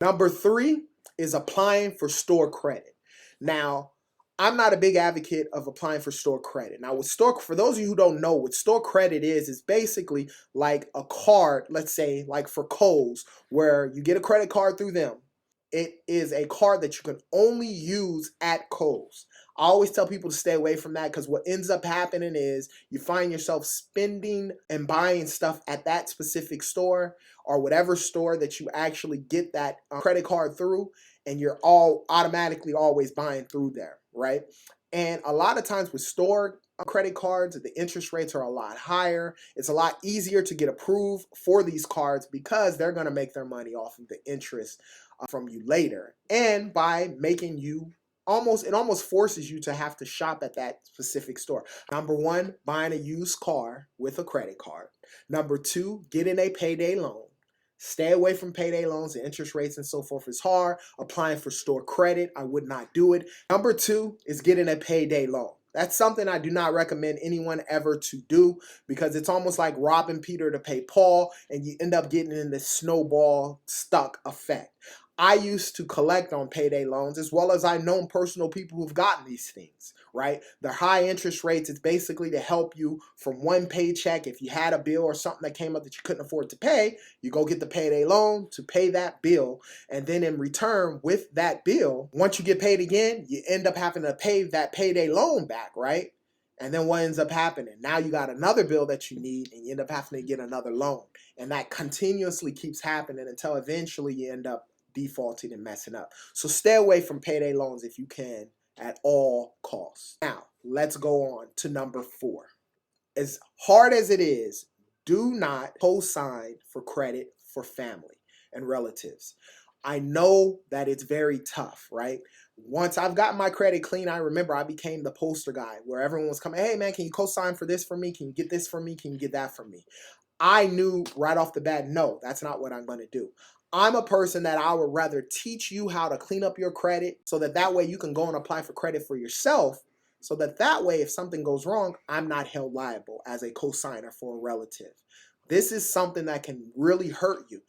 Number three is applying for store credit. Now, I'm not a big advocate of applying for store credit. Now, with store, for those of you who don't know, what store credit is basically like a card, let's say like for Kohl's, where you get a credit card through them. It is a card that you can only use at Kohl's. I always tell people to stay away from that because what ends up happening is you find yourself spending and buying stuff at that specific store or whatever store that you actually get that credit card through, and you're all automatically always buying through there, right? And a lot of times with store credit cards, the interest rates are a lot higher. It's a lot easier to get approved for these cards because they're going to make their money off of the interest from you later. And by making you it almost forces you to have to shop at that specific store. Number one, buying a used car with a credit card. Number two, getting a payday loan. Stay away from payday loans. The interest rates and so forth is hard. Applying for store credit, I would not do it. Number two is getting a payday loan. That's something I do not recommend anyone ever to do because it's almost like robbing Peter to pay Paul, and you end up getting in this snowball stuck effect. I used to collect on payday loans, as well as I know personal people who've gotten these things, right? They're high interest rates. It's basically to help you from one paycheck. If you had a bill or something that came up that you couldn't afford to pay, you go get the payday loan to pay that bill. And then in return with that bill, once you get paid again, you end up having to pay that payday loan back, right? And then what ends up happening? Now you got another bill that you need and you end up having to get another loan. And that continuously keeps happening until eventually you end up defaulting and messing up. So stay away from payday loans if you can at all costs. Now, let's go on to number four. As hard as it is, do not co-sign for credit for family and relatives. I know that it's very tough, right? Once I've gotten my credit clean, I remember I became the poster guy where everyone was coming, hey man, can you co-sign for this for me? Can you get this for me? Can you get that for me? I knew right off the bat, no, that's not what I'm going to do. I'm a person that I would rather teach you how to clean up your credit so that way you can go and apply for credit for yourself, so that way if something goes wrong, I'm not held liable as a co-signer for a relative. This is something that can really hurt you.